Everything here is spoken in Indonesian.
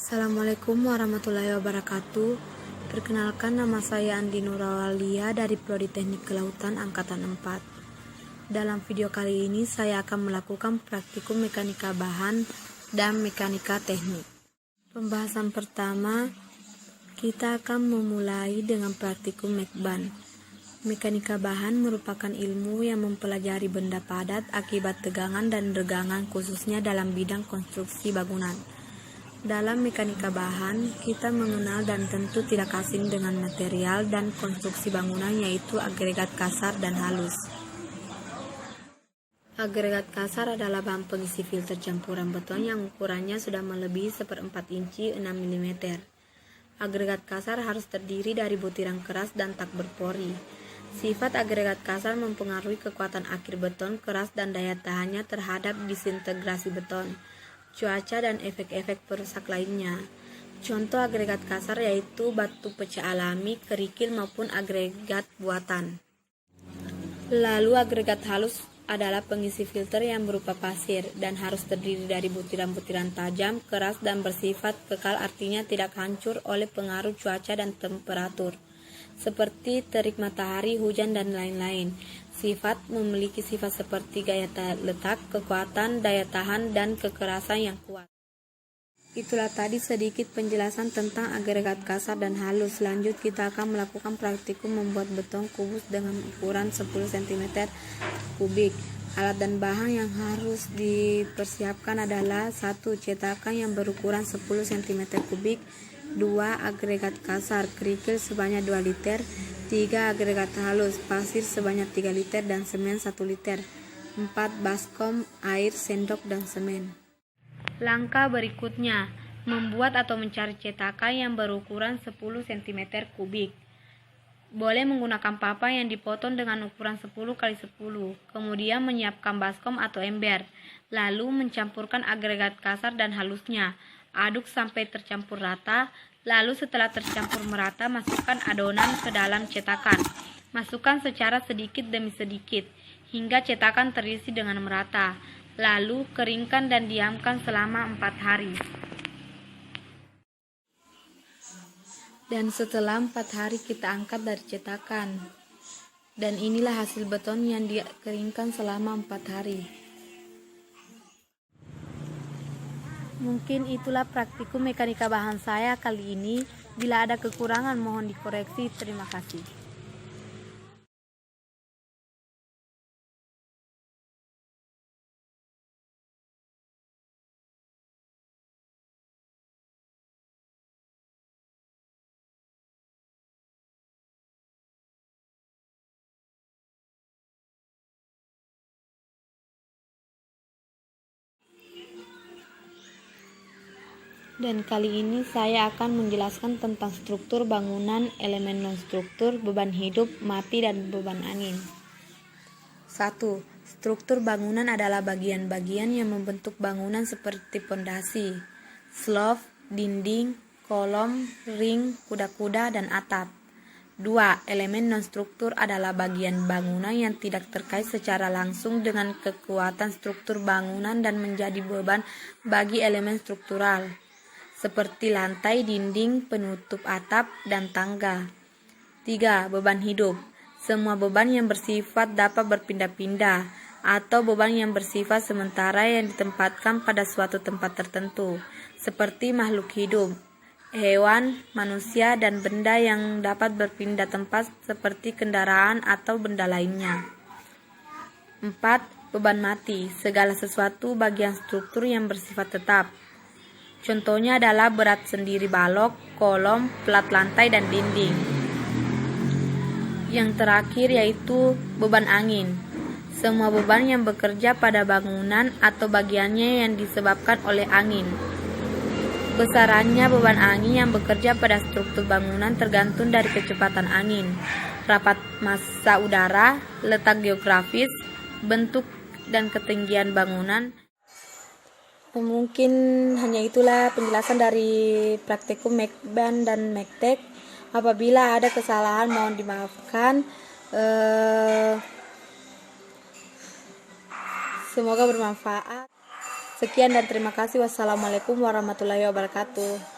Assalamualaikum warahmatullahi wabarakatuh. Perkenalkan, nama saya Andi Nurawalia dari Prodi Teknik Kelautan Angkatan 4. Dalam video kali ini saya akan melakukan praktikum mekanika bahan dan mekanika teknik. Pembahasan pertama, kita akan memulai dengan praktikum mekban. Mekanika bahan merupakan ilmu yang mempelajari benda padat akibat tegangan dan regangan, khususnya dalam bidang konstruksi bangunan. Dalam mekanika bahan, kita mengenal dan tentu tidak asing dengan material dan konstruksi bangunan, yaitu agregat kasar dan halus. Agregat kasar adalah bahan pengisi filter campuran beton yang ukurannya sudah melebihi 1/4 inci 6 mm. Agregat kasar harus terdiri dari butiran keras dan tak berpori. Sifat agregat kasar mempengaruhi kekuatan akhir beton keras dan daya tahannya terhadap disintegrasi beton, cuaca, dan efek-efek perusak lainnya. Contoh agregat kasar yaitu batu pecah alami, kerikil, maupun agregat buatan. Lalu agregat halus adalah pengisi filter yang berupa pasir dan harus terdiri dari butiran-butiran tajam, keras, dan bersifat kekal, artinya tidak hancur oleh pengaruh cuaca dan temperatur, seperti terik matahari, hujan, dan lain-lain. Sifat memiliki sifat seperti gaya letak, kekuatan, daya tahan, dan kekerasan yang kuat. Itulah tadi sedikit penjelasan tentang agregat kasar dan halus. Lanjut, kita akan melakukan praktikum membuat beton kubus dengan ukuran 10 cm kubik. Alat dan bahan yang harus dipersiapkan adalah 1. Cetakan yang berukuran 10 cm kubik, 2. Agregat kasar, kerikil sebanyak 2 liter, 3. Agregat halus, pasir sebanyak 3 liter dan semen 1 liter, 4. Baskom, air, sendok, dan semen. Langkah berikutnya, membuat atau mencari cetakan yang berukuran 10 cm kubik. Boleh menggunakan papan yang dipotong dengan ukuran 10 x 10. Kemudian menyiapkan baskom atau ember. Lalu mencampurkan agregat kasar dan halusnya. Aduk sampai tercampur rata. Lalu setelah tercampur merata, masukkan adonan ke dalam cetakan. Masukkan secara sedikit demi sedikit hingga cetakan terisi dengan merata. Lalu keringkan dan diamkan selama 4 hari. Dan setelah 4 hari kita angkat dari cetakan. Dan inilah hasil beton yang dikeringkan selama 4 hari. Mungkin itulah praktikum mekanika bahan saya kali ini. Bila ada kekurangan mohon dikoreksi. Terima kasih. Dan kali ini saya akan menjelaskan tentang struktur bangunan, elemen non-struktur, beban hidup, mati, dan beban angin. 1. Struktur bangunan adalah bagian-bagian yang membentuk bangunan seperti pondasi, slope, dinding, kolom, ring, kuda-kuda, dan atap. 2. Elemen non-struktur adalah bagian bangunan yang tidak terkait secara langsung dengan kekuatan struktur bangunan dan menjadi beban bagi elemen struktural, seperti lantai, dinding, penutup atap, dan tangga. 3. Beban hidup. Semua beban yang bersifat dapat berpindah-pindah atau beban yang bersifat sementara yang ditempatkan pada suatu tempat tertentu, seperti makhluk hidup, hewan, manusia, dan benda yang dapat berpindah tempat seperti kendaraan atau benda lainnya. 4. Beban mati. Segala sesuatu bagian struktur yang bersifat tetap. Contohnya adalah berat sendiri balok, kolom, plat lantai, dan dinding. Yang terakhir yaitu beban angin. Semua beban yang bekerja pada bangunan atau bagiannya yang disebabkan oleh angin. Besarannya beban angin yang bekerja pada struktur bangunan tergantung dari kecepatan angin, rapat massa udara, letak geografis, bentuk, dan ketinggian bangunan. Mungkin hanya itulah penjelasan dari praktikum mekban dan mektek. Apabila ada kesalahan mohon dimaafkan. Semoga bermanfaat. Sekian dan terima kasih. Wassalamualaikum warahmatullahi wabarakatuh.